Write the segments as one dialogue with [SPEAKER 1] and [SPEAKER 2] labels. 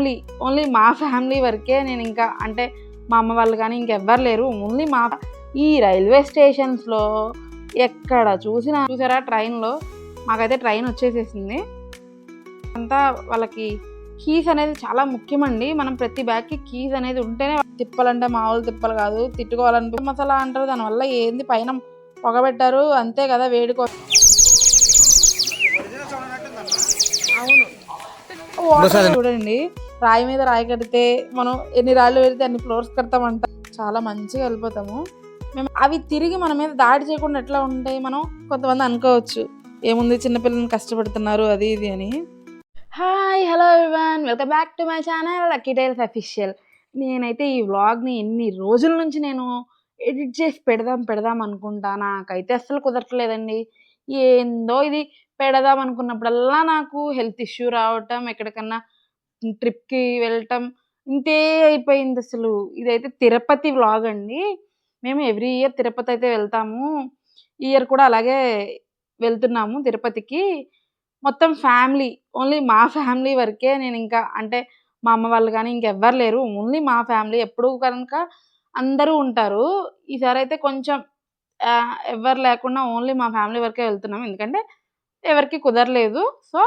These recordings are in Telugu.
[SPEAKER 1] ఫ్యామిలీ, ఓన్లీ మా ఫ్యామిలీ వరకే. నేను ఇంకా అంటే మా అమ్మ వాళ్ళు కానీ ఇంకెవ్వరు లేరు, ఓన్లీ మా. ఈ రైల్వే స్టేషన్స్లో ఎక్కడ చూసారా ట్రైన్లో, మాకైతే ట్రైన్ వచ్చేసేసింది. అంతా వాళ్ళకి కీస్ అనేది చాలా ముఖ్యమండి. మనం ప్రతి బ్యాగ్కి కీస్ అనేది ఉంటేనే, తిప్పాలంటే మామూలు తిప్పలు కాదు, తిట్టుకోవాలంటే మసాలా అంటారు. దానివల్ల ఏంది పైన పొగబెట్టారు అంతే కదా, వేడికో. అవును, వాటర్ చూడండి, రాయి మీద రాయి కడితే మనం ఎన్ని రాళ్ళు పెడితే అన్ని ఫ్లోర్స్ కడతామంట. చాలా మంచిగా వెళ్ళిపోతాము మేము. అవి తిరిగి మన మీద దాడి చేయకుండా ఎట్లా ఉంటాయి, మనం కొంతమంది అనుకోవచ్చు ఏముంది చిన్నపిల్లల్ని కష్టపడుతున్నారు అది ఇది అని. Hi, hello everyone, welcome back to my channel lucky tiles official. నేనైతే ఈ వ్లాగ్ని ఎన్ని రోజుల నుంచి నేను ఎడిట్ చేసి పెడదాం అనుకుంటా, నాకైతే అస్సలు కుదరట్లేదండి. ఏందో ఇది, పెడదాం అనుకున్నప్పుడల్లా నాకు హెల్త్ ఇష్యూ రావటం, ఎక్కడికన్నా ట్రిప్కి వెళ్ళటం, ఇంతే అయిపోయింది అసలు. ఇదైతే తిరుపతి వ్లాగ్ అండి. మేము ఎవ్రీ ఇయర్ తిరుపతి అయితే వెళ్తాము. ఈ ఇయర్ కూడా అలాగే వెళ్తున్నాము తిరుపతికి. మొత్తం ఫ్యామిలీ, ఓన్లీ మా ఫ్యామిలీ వరకే. నేను ఇంకా అంటే మా అమ్మ వాళ్ళు కానీ ఇంకెవ్వరు లేరు, ఓన్లీ మా ఫ్యామిలీ. ఎప్పుడు కనుక అందరూ ఉంటారు. ఈసారి అయితే కొంచెం ఎవ్వరు లేకుండా ఓన్లీ మా ఫ్యామిలీ వరకే వెళ్తున్నాం, ఎందుకంటే ఎవరికి కుదరలేదు. సో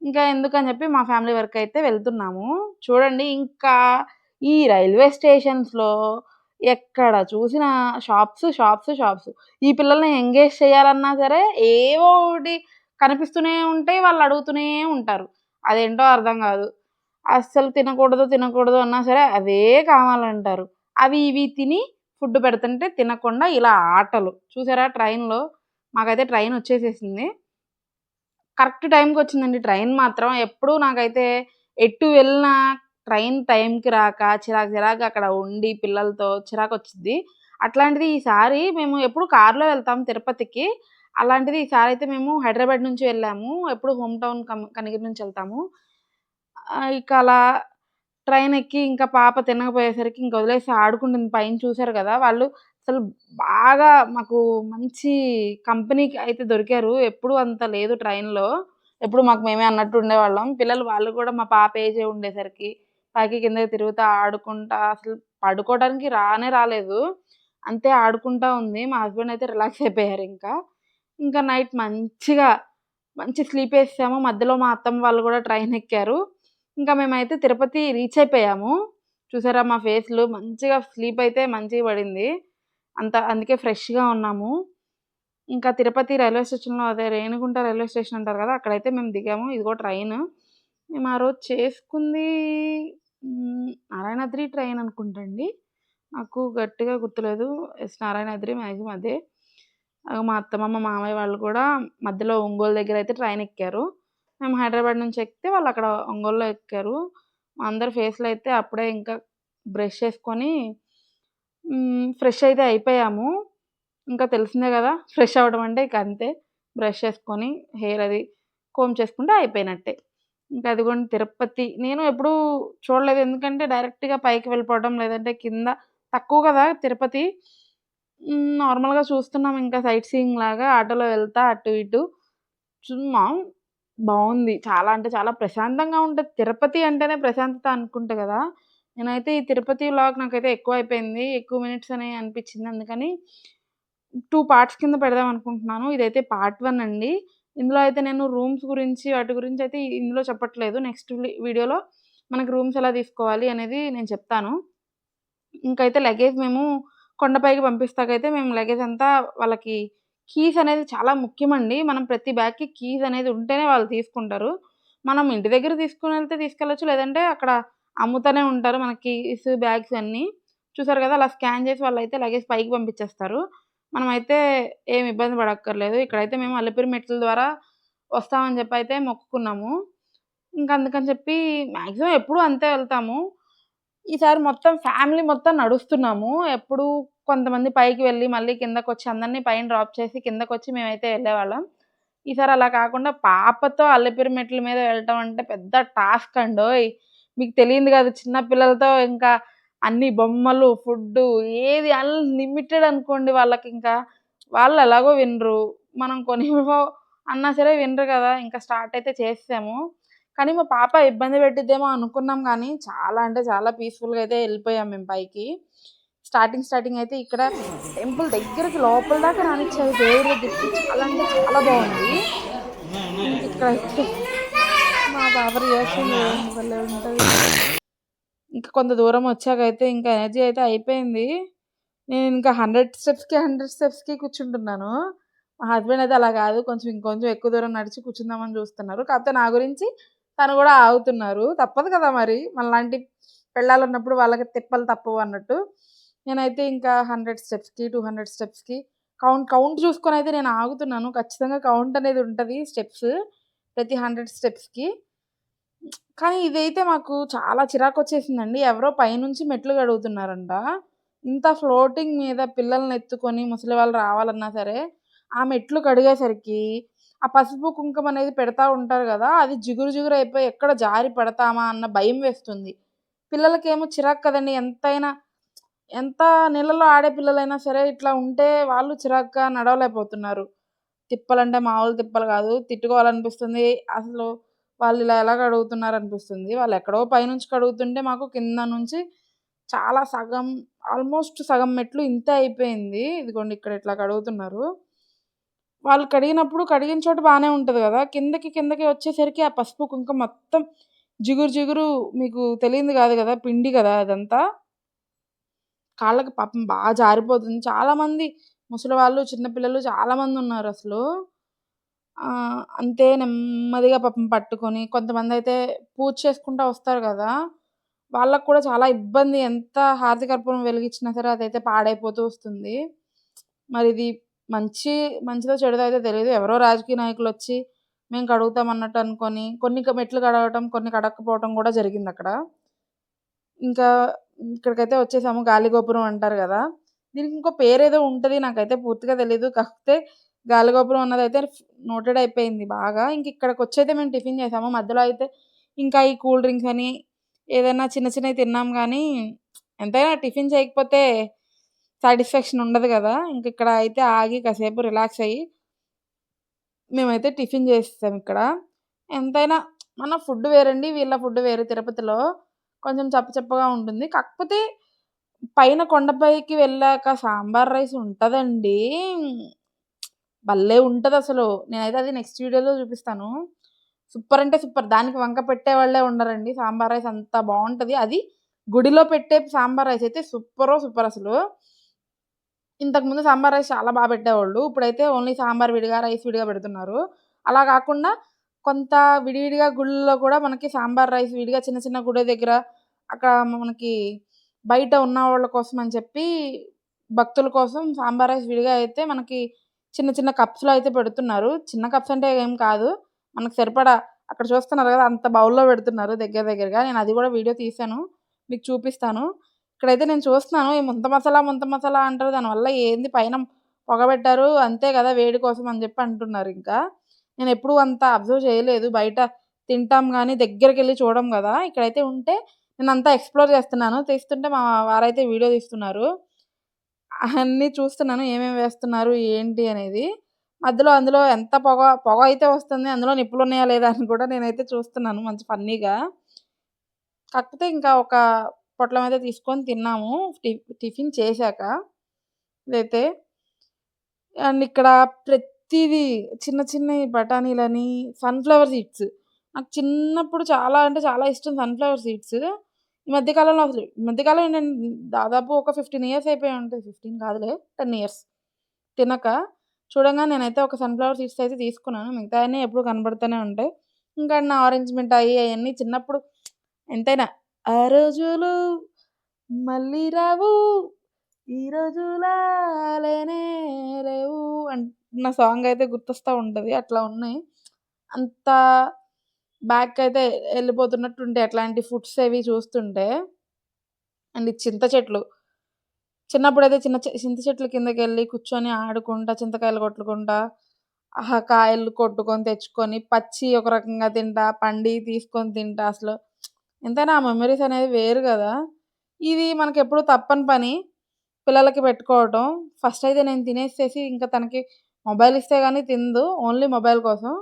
[SPEAKER 1] ఇంకా ఎందుకని చెప్పి మా ఫ్యామిలీ వరకు అయితే వెళ్తున్నాము. చూడండి, ఇంకా ఈ రైల్వే స్టేషన్స్లో ఎక్కడ చూసిన షాప్స్. ఈ పిల్లల్ని ఎంగేజ్ చేయాలన్నా సరే ఏవో ఒకటి కనిపిస్తూనే ఉంటాయి, వాళ్ళు అడుగుతూనే ఉంటారు. అదేంటో అర్థం కాదు. అస్సలు తినకూడదు అన్నా సరే అవే కావాలంటారు. అవి ఇవి తిని ఫుడ్ పెడుతుంటే తినకుండా ఇలా ఆటలు. చూసారా ట్రైన్లో, మాకైతే ట్రైన్ వచ్చేసేసింది. కరెక్ట్ టైంకి వచ్చిందండి ట్రైన్ మాత్రం. ఎప్పుడు నాకైతే ఎటు వెళ్ళినా ట్రైన్ టైంకి రాక చిరాకు అక్కడ ఉండి పిల్లలతో చిరాకు వచ్చింది. అట్లాంటిది ఈసారి మేము ఎప్పుడు కార్లో వెళ్తాం తిరుపతికి, అలాంటిది ఈసారి అయితే మేము హైదరాబాద్ నుంచి వెళ్ళాము. ఎప్పుడు హోమ్ టౌన్ కనిగిరి నుంచి వెళ్తాము. ఇక అలా ట్రైన్ ఎక్కి ఇంకా పాప తినకపోయేసరికి ఇంక వదిలేసి ఆడుకుంటుంది పైన. చూసారు కదా, వాళ్ళు అసలు బాగా మాకు మంచి కంపెనీకి అయితే దొరికారు. ఎప్పుడు అంత లేదు ట్రైన్లో, ఎప్పుడు మాకు మేమే అన్నట్టు ఉండేవాళ్ళం. పిల్లలు వాళ్ళు కూడా మా పాప ఏజే ఉండేసరికి పైకి కిందకి తిరుగుతూ ఆడుకుంటా, అసలు పడుకోవడానికి రాలేదు, అంతే ఆడుకుంటా ఉంది. మా హస్బెండ్ అయితే రిలాక్స్ అయిపోయారు. ఇంకా నైట్ మంచి స్లీప్ వేసాము. మధ్యలో మా అత్తమ్మ వాళ్ళు కూడా ట్రైన్ ఎక్కారు. ఇంకా మేమైతే తిరుపతి రీచ్ అయిపోయాము. చూసారా మా ఫేస్లు, మంచిగా స్లీప్ అయితే మంచిగా పడింది, అందుకే ఫ్రెష్గా ఉన్నాము. ఇంకా తిరుపతి రైల్వే స్టేషన్లో, అదే రేణిగుంట రైల్వే స్టేషన్ అంటారు కదా, అక్కడైతే మేము దిగాము. ఇదిగో ట్రైన్. మేము ఆ రోజు చేసుకుంది నారాయణాద్రి ట్రైన్ అనుకుంటా అండి, నాకు గట్టిగా గుర్తులేదు. నారాయణాద్రి మ్యాక్సిమం అదే. మా అత్తమ్మ మామయ్య వాళ్ళు కూడా మధ్యలో ఒంగోలు దగ్గర అయితే ట్రైన్ ఎక్కారు. మేము హైదరాబాద్ నుంచి ఎక్కితే వాళ్ళు అక్కడ ఒంగోలులో ఎక్కారు. అందరి ఫేస్లో అయితే అప్పుడే ఇంకా బ్రష్ చేసుకొని ఫ్రెష్ అయితే అయిపోయాము. ఇంకా తెలిసిందే కదా, ఫ్రెష్ అవ్వడం అంటే ఇక అంతే, బ్రష్ చేసుకొని హెయిర్ అది కోమ్ చేసుకుంటే అయిపోయినట్టే. ఇంకా అదిగోండి తిరుపతి. నేను ఎప్పుడూ చూడలేదు, ఎందుకంటే డైరెక్ట్గా పైకి వెళ్ళిపోవడం, లేదంటే కింద తక్కువ కదా తిరుపతి. నార్మల్గా చూస్తున్నాం ఇంకా సైట్ సీయింగ్ లాగా ఆటోలో వెళ్తా అటు ఇటు చూస్తున్నాం. బాగుంది, చాలా అంటే చాలా ప్రశాంతంగా ఉంటుంది. తిరుపతి అంటేనే ప్రశాంతత అనుకుంటా కదా. నేనైతే ఈ తిరుపతి వ్లాగ్ నాకైతే ఎక్కువ అయిపోయింది, ఎక్కువ మినిట్స్ అని అనిపించింది. అందుకని 2 పార్ట్స్ కింద పెడదాం అనుకుంటున్నాను. ఇదైతే పార్ట్ 1 అండి. ఇందులో అయితే నేను రూమ్స్ గురించి వాటి గురించి అయితే ఇందులో చెప్పట్లేదు. నెక్స్ట్ వీడియోలో మనకి రూమ్స్ ఎలా తీసుకోవాలి అనేది నేను చెప్తాను. ఇంకైతే లగేజ్ మేము కొండపైకి పంపిస్తాకైతే మేము లగేజ్ అంతా వాళ్ళకి కీస్ అనేది చాలా ముఖ్యమండి. మనం ప్రతి బ్యాగ్కి కీస్ అనేది ఉంటేనే వాళ్ళు తీసుకుంటారు. మనం ఇంటి దగ్గర తీసుకుని వెళ్తే తీసుకెళ్ళచ్చు, లేదంటే అక్కడ అమ్ముతూనే ఉంటారు మనకి కీస్ బ్యాగ్స్ అన్నీ. చూసారు కదా, అలా స్కాన్ చేసి వాళ్ళైతే లగేజ్ పైకి పంపించేస్తారు. మనమైతే ఏమి ఇబ్బంది పడక్కర్లేదు. ఇక్కడైతే మేము అలిపిరి మెట్ల ద్వారా వస్తామని చెప్పి అయితే మొక్కుకున్నాము. ఇంకా అందుకని చెప్పి మ్యాక్సిమం ఎప్పుడూ అంతే వెళ్తాము. ఈసారి మొత్తం ఫ్యామిలీ మొత్తం నడుస్తున్నాము. ఎప్పుడు కొంతమంది పైకి వెళ్ళి మళ్ళీ కిందకొచ్చి అందరినీ పైన డ్రాప్ చేసి కిందకొచ్చి మేమైతే వెళ్ళేవాళ్ళం. ఈసారి అలా కాకుండా పాపతో అలిపిరి మెట్ల మీద వెళ్ళటం అంటే పెద్ద టాస్క్ అండోయ్. మీకు తెలియదు కాదు, చిన్న పిల్లలతో ఇంకా అన్ని బొమ్మలు, ఫుడ్డు ఏది అన్‌లిమిటెడ్ అనుకోండి వాళ్ళకింకా. వాళ్ళు ఎలాగో వినరు, మనం కొనివ్వు అన్నా సరే వినరు కదా. ఇంకా స్టార్ట్ అయితే చేసేసాము. కానీ మా పాప ఇబ్బంది పెట్టిద్దేమో అనుకున్నాం కానీ చాలా అంటే చాలా పీస్‌ఫుల్‌గా అయితే వెళ్ళిపోయాం మేము పైకి. స్టార్టింగ్ అయితే ఇక్కడ టెంపుల్ దగ్గరికి లోపల దాకా రానిచ్చారు దేవుడి దగ్గరికి. చాలా అంటే చాలా బాగుంది. ఇంకిక్కడైతే మా పాప రియాక్షన్ చూడండి భలే ఉంటది. ఇంకా కొంత దూరం వచ్చాకైతే ఇంకా ఎనర్జీ అయితే అయిపోయింది. నేను ఇంకా 100 స్టెప్స్‌కి కూర్చుంటున్నాను. మా హస్బెండ్ అయితే అలా కాదు కొంచెం ఇంకొంచెం ఎక్కువ దూరం నడిచి కూర్చుందామని చూస్తున్నారు. కాకపోతే నా గురించి తను కూడా ఆగుతున్నారు. తప్పదు కదా మరి! మనలాంటి పెళ్ళాలున్నప్పుడు వాళ్ళకి తిప్పలు తప్పవు అన్నట్టు. నేనైతే ఇంకా 100 స్టెప్స్‌కి, 200 స్టెప్స్‌కి కౌంట్ చూసుకొనైతే నేను ఆగుతున్నాను. ఖచ్చితంగా కౌంట్ అనేది ఉంటది స్టెప్స్. ప్రతి 100 స్టెప్స్‌కి. కానీ ఇదైతే మాకు చాలా చిరాకొచ్చేసిందండి. ఎవరో పైనుంచి మెట్లు కడుగుతున్నారంట. ఇంత ఫ్లోటింగ్ మీద పిల్లల్ని ఎత్తుకొని ముసలి వాళ్ళు రావాలన్నా సరే, ఆ మెట్లు కడిగేసరికి ఆ పసుపు, కుంకుమ అనేది పెడతా ఉంటారు గదా! అది జిగురు జిగురు అయిపోయి ఎక్కడ జారి పడతామా అన్న భయం వేస్తుంది. పిల్లలకేమో చిరాకు కదండీ! ఎంత నీళ్ళలో ఆడే పిల్లలైనా సరే ఇట్లా ఉంటే వాళ్ళు చిరాకుగా నడవలేకపోతున్నారు. తిప్పలంటే మామూలు తిప్పలు గాదు. తిట్టుకోవాలనిపిస్తుంది. అసలు వాళ్ళిలా ఎలా కడుగుతున్నారనిపిస్తుంది. వాళ్ళెక్కడో పైనుంచి కడుగుతుంటే మాకు కింద నుంచి చాలా ఆల్మోస్ట్ సగం మెట్లు ఇంతే అయిపోయింది. ఇదిగోండి ఇక్కడ ఇట్లా కడుగుతున్నారు. వాళ్ళు కడిగినప్పుడు కడిగిన చోట బానే ఉంటది గదా! కిందకి వచ్చేసరికి ఆ పసుపు, కుంకుమ మొత్తం జిగురు మీకు తెలియంది గాదు గదా! పిండి గదా అదంతా. కాళ్ళకి పాపం జారిపోతుంది. చాలామంది ముసలివాళ్ళు, చిన్న పిల్లలు చాలామందున్నారసలు. అంతే నెమ్మదిగా పాపం పట్టుకొని కొంతమందయితే పూజ చేసుకుంటా వస్తారు గదా! వాళ్ళకి కూడా చాలా ఇబ్బంది. ఎంత హారతి కర్పూరం వెలిగించినా సరే అదైతే పాడైపోతూ వస్తుంది. మరిది మంచిదో చెడుదో అయితే తెలీదు. ఎవరో రాజకీయ నాయకులొచ్చి మేము కడుగుతాం అన్నట్టు అనుకోని కొన్ని మెట్లు కడగటం, కొన్ని కడగకపోవటం గూడా జరిగిందక్కడ. ఇంకా ఇక్కడికైతే వచ్చేసాము. గాలిగోపురం అంటారు గదా! దీనికి ఇంకో పేరేదో ఉంటది. నాకైతే పూర్తిగా తెలీదు. కాకపోతే గాలిగోపురం అన్నదైతే నోటెడ్ అయిపోయింది బాగా. ఇంక ఇక్కడికొచ్చైతే మేము టిఫిన్ చేసాము. మధ్యలో అయితే ఇంకా ఈ కూల్ డ్రింక్స్ అని ఏదైనా చిన్నయి తిన్నాం గానీ, ఎంతైనా టిఫిన్ చేయకపోతే సాటిస్ఫాక్షన్ ఉండదు గదా! ఇంక ఇక్కడ అయితే ఆగి కాసేపు రిలాక్స్ అయ్యి మేమైతే టిఫిన్ చేసేసాం ఇక్కడ. ఎంతైనా మన ఫుడ్ వేరండి. వీళ్ళ ఫుడ్ వేరు తిరుపతిలో. కొంచెం చప్పగా ఉంటుంది. కాకపోతే పైన కొండపైకి వెళ్ళాక సాంబార్ రైస్ ఉంటదండి. భలే ఉంటదసలు. నేనైతే అది నెక్స్ట్ వీడియోలో చూపిస్తాను. సూపర్ అంటే సూపర్. దానికి వంక పెట్టేవాళ్ళే ఉండరండి. సాంబార్ రైస్ అంత బావుంటది. అది గుడిలో పెట్టే సాంబార్ రైస్ అయితే సూపర్ అసలు. ఇంతకుముందు సాంబార్ రైస్ చాలా పెట్టేవాళ్ళు. ఇప్పుడైతే ఓన్లీ సాంబార్ విడిగా, రైస్ విడిగా పెడుతున్నారు. అలా కాకుండా కొంత విడివిడిగా గుళ్ళలో కూడా మనకి సాంబార్ రైస్ విడిగా చిన్న గుడి దగ్గర అక్కడ మనకి బయట ఉన్నవాళ్ళ కోసం అని చెప్పి భక్తుల కోసం సాంబార్ రైస్ విడిగా అయితే మనకి చిన్న కప్స్‌లో అయితే పెడుతున్నారు. చిన్న కప్స్ అంటే ఏం కాదు. మనకు సరిపడా అక్కడ చూస్తున్నారు కదా! అంత బౌల్‌లో పెడుతున్నారు దగ్గరగా. నేను అది కూడా వీడియో తీశాను. మీకు చూపిస్తాను. ఇక్కడైతే నేను చూస్తున్నాను. ఈ ముంత మసాలా అంటారు. దానివల్ల ఏంది పైన పొగబెట్టారు. అంతే కదా! వేడి కోసం అని చెప్పి అంటున్నారింకా. నేనెప్పుడూ అంత అబ్జర్వ్ చేయలేదు. బయట తింటాం గానీ దగ్గరికెళ్లి చూడం గదా! ఇక్కడైతే ఉంటే నేనంతా ఎక్స్‌ప్లోర్ చేస్తున్నాను. తీస్తుంటే మా వారైతే వీడియో తీస్తున్నారు. అన్నీ చూస్తున్నాను. ఏమేమి వేస్తున్నారు? ఏంటి అనేది. అందులో ఎంత పొగ అయితే వస్తుంది. అందులో నిప్పులున్నాయా లేదా అని కూడా నేనైతే చూస్తున్నాను మంచి ఫన్నీగా. కాకపోతే ఇంకా ఒక పొట్లం అయితే తీసుకొని తిన్నాము. టిఫిన్ చేశాక ఇదైతే. అండ్ ఇక్కడ ప్రతీదీ చిన్నయి బఠానీలని, సన్‌ఫ్లవర్ సీడ్స్. నాకు చిన్నప్పుడు చాలా అంటే చాలా ఇష్టం సన్‌ఫ్లవర్ సీడ్స్. ఈ మధ్య కాలంలో నేను దాదాపు ఒక 15 ఇయర్స్ అయిపోయి ఉంటది. 15 కాదులే 10 ఇయర్స్ తినక. చూడంగానే నేనైతే ఒక సన్‌ఫ్లవర్ సీడ్స్ అయితే తీసుకున్నాను. మిగతాయన్నీ ఎప్పుడు కనబడుతూనే ఉంటాయి. ఇంకా నా ఆరెంజ్ మిఠాయి అయన్నీ చిన్నప్పుడు ఎంతైనా ఆ రోజులు మళ్ళీ రావు ఈ రోజులా లేనే లేవు అన్న సాంగ్ అయితే గుర్తొస్తా ఉంటది. అట్లా ఉన్నాయి. అంత బ్యాక్‌కయితే ఎళ్ళిపోతున్నట్టుంటాయి అట్లాంటి ఫుడ్స్ అవి చూస్తుంటే. అండ్ ఈ చింత చెట్లు. చిన్నప్పుడైతే చింత చెట్ల కిందకెళ్ళి కూర్చొని ఆడుకుంటా, చింతకాయలు కొట్టుకుంటా, కాయలు కొట్టుకొని తెచ్చుకొని, పచ్చియి ఒక రకంగా తింటా, పండియి తీసుకొని తింటా అసలు. ఎంతైనా ఆ మెమోరీస్ అనేది వేరు గదా! ఇది మనకెప్పుడు తప్పని పని. పిల్లలకి పెట్టుకోవటం. ఫస్ట్ అయితే నేను తినేసేసి ఇంకా తనకి మొబైల్ ఇస్తే గాని తినదు. ఓన్లీ మొబైల్ కోసం.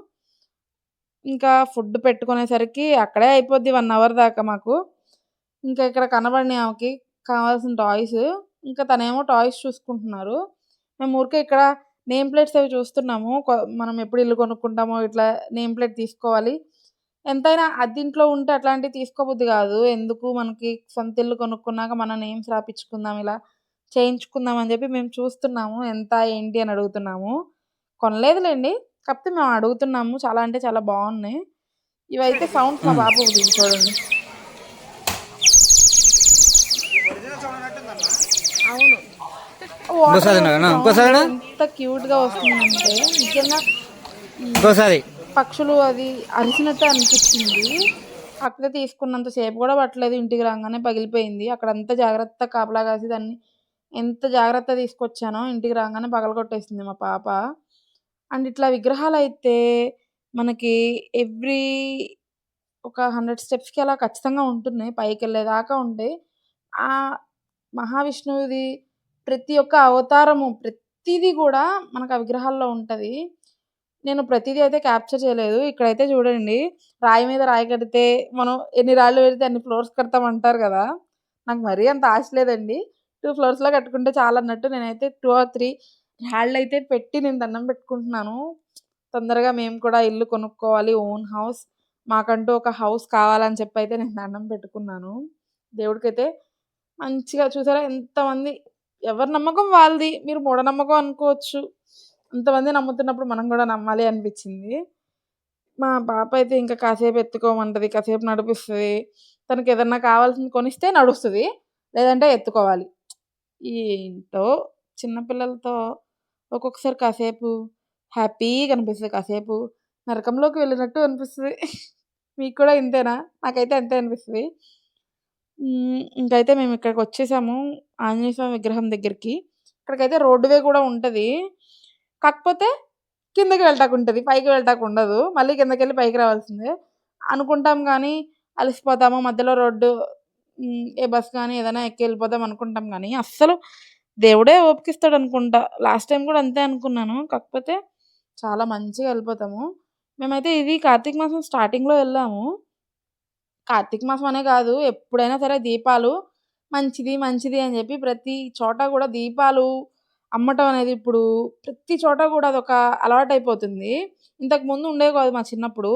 [SPEAKER 1] ఇంకా ఫుడ్ పెట్టుకునేసరికి అక్కడే అయిపోద్ది 1 అవర్ దాకా మాకు. ఇంకా ఇక్కడ కనబడినాయి ఆమెకి కావాల్సిన టాయ్స్. ఇంకా తనేమో టాయ్స్ చూసుకుంటున్నారు. మేము ఊరికే ఇక్కడ నేమ్ ప్లేట్స్ అవి చూస్తున్నాము. మనం ఎప్పుడు ఇల్లు కొనుక్కుంటామో ఇట్లా నేమ్ ప్లేట్ తీసుకోవాలి. ఎంతైనా అద్దింట్లో ఉంటే అట్లాంటివి తీసుకోబుద్ధి కాదు. ఎందుకు మనకి సొంత ఇల్లు కొనుక్కున్నాక మన నేమ్స్ రాపిచ్చుకుందాం, ఇలా చేయించుకుందాం అని చెప్పి మేము చూస్తున్నాము. ఎంత ఏంటి అని అడుగుతున్నాము. కొనలేదులేండి. కాకపోతే మేము అడుగుతున్నాము. చాలా అంటే చాలా బాగున్నాయి. ఇవైతే సౌండ్స్ మా బాబు చూడండి. అవును. ఎంత క్యూట్ గా వస్తుందంటే నిజంగా పక్షులు అది అరిచినట్టే అనిపించింది. అక్కడ తీసుకున్నంత సేపు కూడా పట్టలేదు, ఇంటికి రాగానే పగిలిపోయింది. అక్కడ అంతా జాగ్రత్త కాపలా కాసి దాన్ని ఎంత జాగ్రత్త తీసుకొచ్చానో ఇంటికి రాగానే పగలగొట్టేసింది మా పాప. అండ్ ఇట్లా విగ్రహాలు అయితే మనకి ఎవ్రీ ఒక 100 స్టెప్స్‌కి అలా ఖచ్చితంగా ఉంటున్నాయి. పైకెళ్ళేదాకా ఉంటాయి. ఆ మహావిష్ణువుది ప్రతి ఒక్క అవతారము ప్రతీది కూడా మనకు ఆ విగ్రహాల్లో ఉంటది. నేను ప్రతీదీ అయితే క్యాప్చర్ చేయలేదు. ఇక్కడైతే చూడండి, రాయి మీద రాయి కడితే మనం ఎన్ని రాళ్ళు పెడితే అన్ని ఫ్లోర్స్ కడతాం అంటారు కదా! నాకు మరీ అంత ఆశ లేదండి. 2 ఫ్లోర్స్‌లో కట్టుకుంటే చాలన్నట్టు నేనైతే 2 ఆర్ 3 రాళ్ళైతే పెట్టి నేను దండం పెట్టుకుంటున్నాను. తొందరగా మేము కూడా ఇల్లు కొనుక్కోవాలి, ఓన్ హౌస్. మాకంటూ ఒక హౌస్ కావాలని చెప్పైతే నేను దండం పెట్టుకున్నాను. దేవుడికైతే మంచిగా చూసారా ఎంతమంది, ఎవరి నమ్మకం వాళ్ళది. మీరు మూఢనమ్మకం అనుకోవచ్చు. అంతమంది నమ్ముతున్నప్పుడు మనం కూడా నమ్మాలి అనిపించింది. మా పాప అయితే ఇంకా కాసేపు ఎత్తుకోమంటది, కాసేపు నడిపిస్తది. తనకేదన్నా కావాల్సింది కొనిస్తే నడుస్తది. లేదంటే ఎత్తుకోవాలి. ఏంటో చిన్న పిల్లలతో ఒక్కొక్కసారి కాసేపు హ్యాపీగా అనిపిస్తది. కాసేపు నరకంలోకి వెళ్ళినట్టు అనిపిస్తది. మీకు కూడా ఇంతేనా? నాకైతే అంతే అనిపిస్తది. ఇంకైతే మేము ఇక్కడికొచ్చేసాము ఆంజనేయ స్వామి విగ్రహం దగ్గరికి. ఇక్కడికైతే రోడ్ వే కూడా ఉంటది. కాకపోతే కిందకి వెళ్ళటాకుంటది. పైకి వెళ్ళటాకుండదు. మళ్ళీ కిందకెళ్ళి పైకి రావాల్సిందే. అనుకుంటాం గానీ అలసిపోతాము. మధ్యలో రోడ్డు ఏ బస్ గానీ ఏదైనా ఎక్కి వెళ్ళిపోదాం అనుకుంటాం గానీ, అస్సలు దేవుడే ఓపికిస్తాడనుకుంటా. లాస్ట్ టైమ్ కూడా అంతే అనుకున్నాను. కాకపోతే చాలా మంచిగా వెళ్ళిపోతాము. మేమైతే ఇది కార్తీక మాసం స్టార్టింగ్‌లో వెళ్ళాము. కార్తీక మాసం అనే కాదు, ఎప్పుడైనా సరే దీపాలు మంచిది, మంచిది అని చెప్పి ప్రతి చోట కూడా దీపాలు అమ్మటం అనేది ఇప్పుడు ప్రతి చోట కూడా అదొక అలవాటైపోతుంది. ఇంతకుముందు ఉండేవి కాదు మా చిన్నప్పుడు.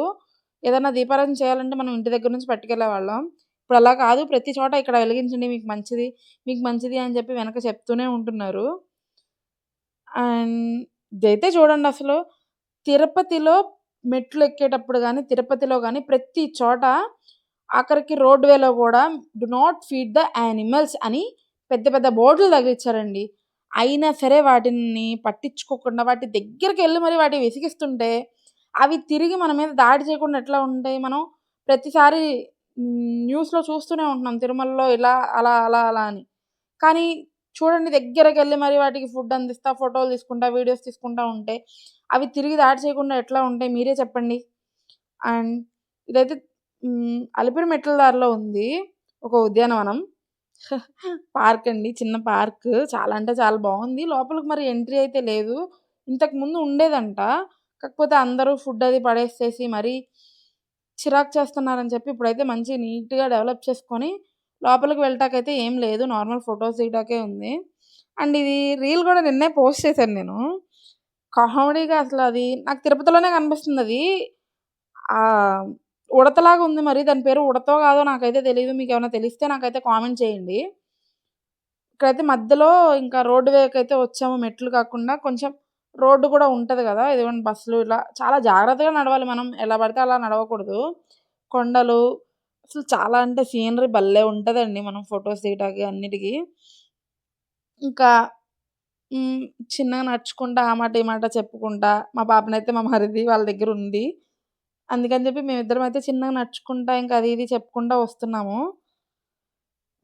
[SPEAKER 1] ఏదన్నా దీపారాధన చేయాలంటే మనం ఇంటి దగ్గర నుంచి పట్టుకెళ్ళేవాళ్ళం. ఇప్పుడు అలా కాదు. ప్రతి చోట ఇక్కడ వెలిగించండి మీకు మంచిది, మీకు మంచిది అని చెప్పి వెనక చెప్తూనే ఉంటున్నారు. అండ్ ఇదైతే చూడండి అసలు తిరుపతిలో మెట్లు ఎక్కేటప్పుడు గానీ, తిరుపతిలో గానీ ప్రతి చోట ఆఖరికి రోడ్ వేలో గూడా do not feed the animals అని పెద్ద పెద్ద బోర్డులు తగిలిచ్చారండి. అయినా సరే వాటిని పట్టించుకోకుండా వాటి దగ్గరికెళ్ళి మరి వాటిని విసిగిస్తుంటే, అవి తిరిగి మన మీద దాడి చేయకుండా ఎట్లా ఉంటాయి? మనం ప్రతిసారి న్యూస్‌లో చూస్తూనే ఉంటున్నాం. తిరుమలలో ఇలా, అలా, అలా, అలా అని. కానీ చూడండి, దగ్గరకెళ్ళి మరి వాటికి ఫుడ్ అందిస్తా, ఫోటోలు తీసుకుంటా, వీడియోస్ తీసుకుంటా ఉంటే, అవి తిరిగి దాడి చేయకుండా ఎట్లా ఉంటాయి మీరే చెప్పండి. అండ్ ఇదైతే అలిపిరి మెట్ల దారిలో ఉంది ఒక ఉద్యానవనం. పార్క్ అండి. చిన్న పార్క్. చాలా అంటే చాలా బావుంది. లోపలికి మరి ఎంట్రీ అయితే లేదు. ఇంతకుముందు ఉండేదంట. కాకపోతే అందరూ ఫుడ్ అది పడేసేసి మరీ చిరాకు చేస్తున్నారని చెప్పి ఇప్పుడైతే మంచిగా నీట్‌గా డెవలప్ చేసుకొని లోపలికి వెళ్ళటానికైతే ఏం లేదు. నార్మల్ ఫోటోస్ దిగటానికే ఉంది. అండ్ ఇది రీల్ గూడా నిన్నే పోస్ట్ చేశాను నేను. కామెడీగా అసలది నాకు తిరుపతిలోనే కనిపిస్తుందది. ఆహ్, ఉడతలాగా ఉంది మరి. దాని పేరు ఉడతో కాదో నాకైతే తెలీదు. మీకేమైనా తెలిస్తే నాకైతే కామెంట్ చేయండి. ఇక్కడైతే మధ్యలో ఇంకా రోడ్ వేకైతే వచ్చాము. మెట్లు కాకుండా కొంచెం రోడ్డు కూడా ఉంటది గదా! ఇదిగోండి బస్సులు ఇలా చాలా జాగ్రత్తగా నడవాలి మనం. ఎలా పడితే అలా నడవకూడదు. కొండలు అసలు చాలా అంటే సీనరీ భలే ఉంటదండి. మనం ఫోటోస్ దిగటానికి అన్నిటికి. ఇంకా హ్మ్. చిన్నగా నడుచుకుంటా ఆ మాట, ఈ మాట చెప్పుకుంటా మా పాపనైతే మా మరిది వాళ్ళ దగ్గరుంది. అందుకని చెప్పి మేమిద్దరం అయితే చిన్నగా నడుచుకుంటా ఇంకా అది ఇది చెప్పుకుంటా వస్తున్నాము.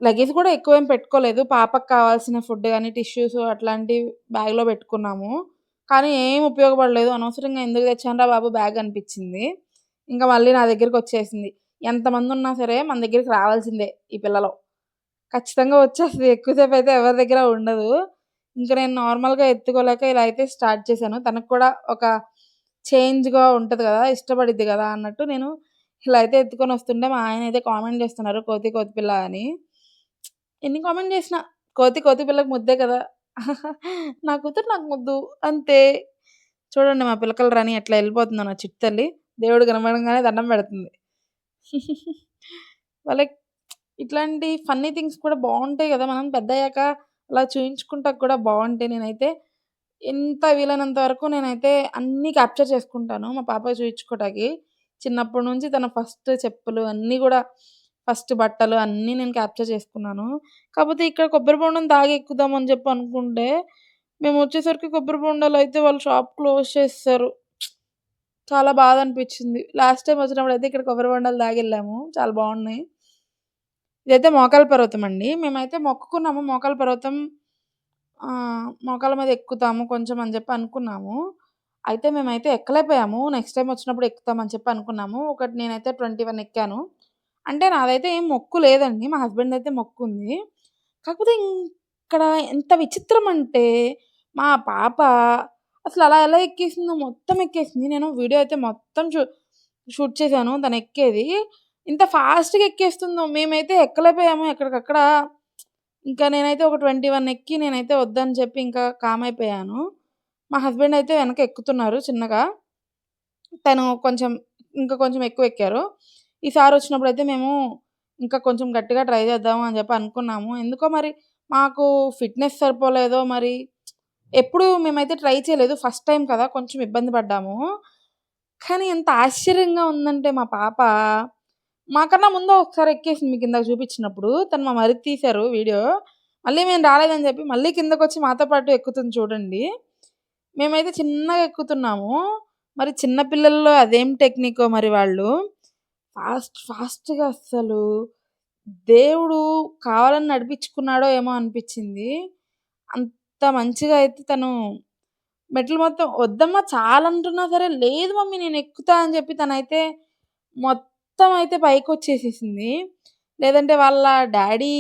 [SPEAKER 1] లగేజ్ కూడా ఎక్కువేం పెట్టుకోలేదు. పాపకి కావాల్సిన ఫుడ్ గాని, టిష్యూస్ అట్లాంటివి బ్యాగ్‌లో పెట్టుకున్నాము. కానీ ఏం ఉపయోగపడలేదు. అనవసరంగా ఎందుకు తెచ్చానురా బాబు బ్యాగ్ అనిపిచ్చింది. ఇంకా మళ్ళీ నా దగ్గరికొచ్చేసింది. ఎంతమందున్నా సరే మన దగ్గరికి రావాల్సిందే ఈ పిల్లలో. ఖచ్చితంగా వచ్చేస్తది. ఎక్కువ సేపయితే ఎవరి దగ్గర ఉండదు. ఇంక నేను నార్మల్‌గా ఎత్తుకోలేక ఇలా అయితే స్టార్ట్ చేశాను. తనకు కూడా ఒక చేంజ్‌గా ఉంటది గదా! ఇష్టపడిద్ది గదా! అన్నట్టు నేను ఇలా అయితే ఎత్తుకొని వస్తుంటే మా ఆయన అయితే కామెంట్ చేస్తున్నారు కోతి కోతి పిల్ల అని. ఎన్ని కామెంట్ చేసినా కోతి కోతి పిల్లకి ముద్దే కదా! నా కూతురు నాకు ముద్దు అంతే. చూడండి మా పిలకల రాణి ఎట్లా ఎళ్ళిపోతుందో నా చిట్టి తల్లి. దేవుడు కనపడంగానే దండం పెడుతుంది. వాళ్ళకి ఇట్లాంటి ఫన్నీ థింగ్స్ కూడా బావుంటాయి గదా! మనం పెద్దయ్యాక అలా చూయించుకుంటా కూడా బావుంటాయి. నేనైతే ఎంత వీలైనంత వరకు నేనైతే అన్నీ క్యాప్చర్ చేసుకుంటాను మా పాపకి చూయించుకోవటానికి. చిన్నప్పటి నుంచి తన ఫస్ట్ చెప్పులు అన్నీ గూడా ఫస్ట్ బట్టలు అన్నీ నేను క్యాప్చర్ చేసుకున్నాను. కాపోతే ఇక్కడ కొబ్బరి బొండం తాగి ఎక్కుదాం అని చెప్పి అనుకుంటే, మేమొచ్చేసరికి కొబ్బరి బొండాలయితే వాళ్ళు షాప్ క్లోజ్ చేసేసారు. చాలా బాధ అనిపిచ్చింది. లాస్ట్ టైమ్ వచ్చినప్పుడైతే ఇక్కడ కొబ్బరి బొండాలు తాగెళ్ళాము. చాలా బావున్నాయి. ఇదైతే మోకాళ్ళ పర్వతం అండి. మేమైతే మొక్కుకున్నాము మోకాళ్ళ పర్వతం మోకాళ్ళ మీద ఎక్కుతాము కొంచెం అని చెప్పి అనుకున్నాము. అయితే మేమైతే ఎక్కలేకపోయాము. నెక్స్ట్ టైమ్ వచ్చినప్పుడు ఎక్కుతామని చెప్పి అనుకున్నాము. ఒకటి నేనైతే 21 ఎక్కాను. అంటే నాదైతే ఏం మొక్కు లేదండి. మా హస్బెండ్‌దయితే మొక్కుంది. కాకపోతే ఇక్కడ ఎంత విచిత్రం అంటే మా పాప అసలు అలా ఎలా ఎక్కేసిందో మొత్తం ఎక్కేసింది. నేను వీడియో అయితే మొత్తం షూట్ చేశాను తనెక్కేది. ఇంత ఫాస్ట్‌గా ఎక్కేస్తుందో మేమైతే ఎక్కలేకపోయాము ఎక్కడికక్కడ. ఇంకా నేనైతే ఒక 21 ఎక్కి నేనైతే వద్దని చెప్పి ఇంకా కామ్ అయిపోయాను. మా హస్బెండ్ అయితే వెనక ఎక్కుతున్నారు చిన్నగా. తను కొంచెం ఇంకా కొంచెం ఎక్కువ ఎక్కారు. ఈసారొచ్చినప్పుడైతే మేము ఇంకా కొంచెం గట్టిగా ట్రై చేద్దాం అని చెప్పి అనుకున్నాము. ఎందుకో మరి మాకు ఫిట్‌నెస్ సరిపోలేదో మరి ఎప్పుడు మేమైతే ట్రై చేయలేదు. ఫస్ట్ టైమ్ కదా! కొంచెం ఇబ్బంది పడ్డాము. కానీ ఎంత ఆశ్చర్యంగా ఉందంటే మా పాప మాకన్నా ముందు ఒకసారి ఎక్కేసింది మీకిందాక చూపించినప్పుడు. తను మా మరిది తీశారు వీడియో. మళ్ళీ మేము రాలేదని చెప్పి మళ్ళీ కిందకొచ్చి మాతో పాటు ఎక్కుతుంది చూడండి. మేమైతే చిన్నగా ఎక్కుతున్నాము. మరి చిన్న పిల్లల్లో అదేం టెక్నికో మరి వాళ్ళు. ఫాస్ట్‌గా అస్సలు దేవుడు కావాలని నడిపించుకున్నాడో ఏమో అనిపిచ్చింది. అంత మంచిగా అయితే తను మెట్లు మొత్తం "వద్దమ్మా చాలంటున్నా సరే, లేదు మమ్మీ నేనెక్కుతా" అని చెప్పి తనైతే మొత్తం అయితే పైకొచ్చేసేసింది. లేదంటే వాళ్ళ డ్యాడీ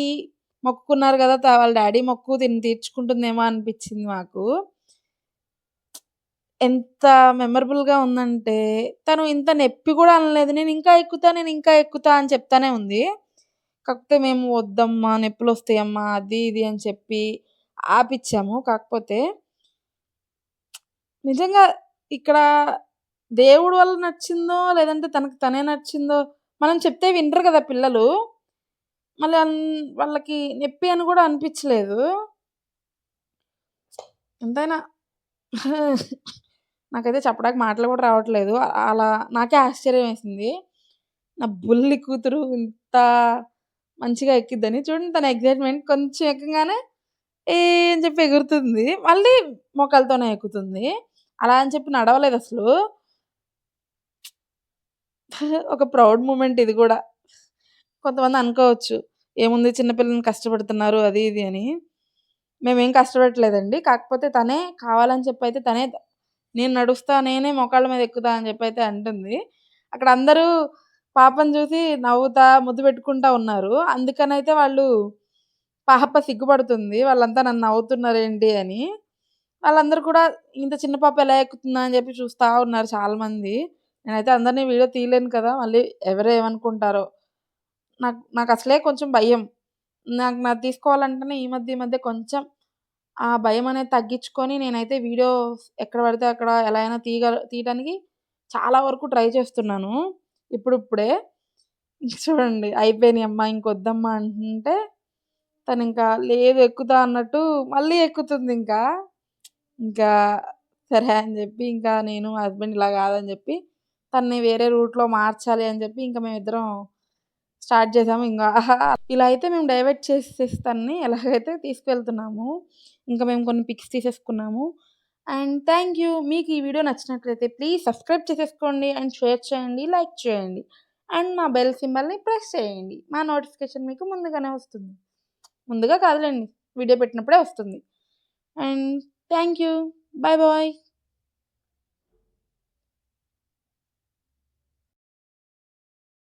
[SPEAKER 1] మొక్కుకున్నారు గదా! వాళ్ళ డ్యాడీ మొక్కు తిను తీర్చుకుంటుందేమో అనిపిచ్చింది మాకు. ఎంత మెమరబుల్‌గా ఉందంటే, తను ఇంత నొప్పి గూడా అనలేదు. నేనింకా ఎక్కుతా అని చెప్తానే ఉంది. కాకపోతే మేము "వద్దమ్మా నొప్పులొస్తాయమ్మా" అది ఇది అని చెప్పి ఆపిచ్చాము. కాకపోతే నిజంగా ఇక్కడ దేవుడి వల్ల నచ్చిందో, లేదంటే తనకు తనే నచ్చిందో, మనం చెప్తే వినరు గదా పిల్లలు. మళ్ళీ వాళ్ళకి నొప్పి అని గూడా అనిపిచ్చలేదు. ఎంతైనా నాకైతే చెప్పడానికి మాటలు గూడా రావట్లేదు. అలా నాకే ఆశ్చర్యమేసింది. నా బుల్లి కూతురు ఇంత మంచిగా ఎక్కిద్దని. చూడండి తన ఎక్సైట్‌మెంట్ కొంచెం ఎక్కంగానే ఏ అని చెప్పి ఎగురుతుంది. మళ్ళీ మోకాళ్ళతోనే ఎక్కుతుంది. అలా అని చెప్పి నడవలేదసలు. ఒక ప్రౌడ్ మూమెంట్ ఇది గూడా. కొంతమంది అనుకోవచ్చు. ఏముంది చిన్న పిల్లల్ని కష్టపెడుతున్నారు అది ఇది అని. మేమేం కష్టపెట్టలేదండి. కాకపోతే తనే కావాలని చెప్పైతే తనే నేను నడుస్తా, నేనే మోకాళ్ళ మీద ఎక్కుతా అని చెప్పైతే అంటుంది. అక్కడ అందరూ పాపని చూసి నవ్వుతా, ముద్దు పెట్టుకుంటా ఉన్నారు. అందుకనైతే పాప సిగ్గుపడుతుంది. వాళ్ళంతా నన్ను నవ్వుతున్నారేంటి అని. వాళ్ళందరూ కూడా ఇంత చిన్న పాప ఎలా ఎక్కుతుందా అని చెప్పి చూస్తా ఉన్నారు చాలామంది. నేనైతే అందరిని వీడియో తీయలేను కదా! మళ్ళీ ఎవరేమనుకుంటారో. నాకసలే కొంచెం భయం. నాది తీసుకోవాలంటేనే ఈ మధ్య కొంచెం ఆ భయమనేది తగ్గించుకొని నేనైతే వీడియోస్ ఎక్కడ పడితే అక్కడ ఎలా అయినా తీయటానికి చాలా వరకు ట్రై చేస్తున్నాను. ఇప్పుడిప్పుడే. ఇంక చూడండి అయిపోయినియమ్మా ఇంకొద్దమ్మా అంటుంటే తనింకా లేదు ఎక్కుతా అన్నట్టు మళ్ళీ ఎక్కుతుందింకా. ఇంకా సరే అని జెప్పి ఇంకా నేను మా హస్బెండ్ ఇలా గాదని జెప్పి తనని వేరే రూట్‌లో మార్చాలి అని జెప్పి ఇంక మేమిద్దరం స్టార్ట్ చేసాము. ఇలా అయితే మేము డైవర్ట్ చేసేసి తనని ఎలాగైతే తీసుకెళ్తున్నాము. ఇంకా మేము కొన్ని పిక్స్ తీసేసుకున్నాము. And thank you. మీకు ఈ వీడియో నచ్చినట్లయితే ప్లీజ్ సబ్స్క్రైబ్ చేసేసుకోండి అండ్ షేర్ చేయండి, లైక్ చేయండి. అండ్ మా బెల్ సింబల్‌ని ప్రెస్ చేయండి. మా నోటిఫికేషన్ మీకు ముందుగానే వస్తుంది. ముందుగా కాదులెండి. వీడియో పెట్టినప్పుడే వస్తుంది. And thank you. Bye bye.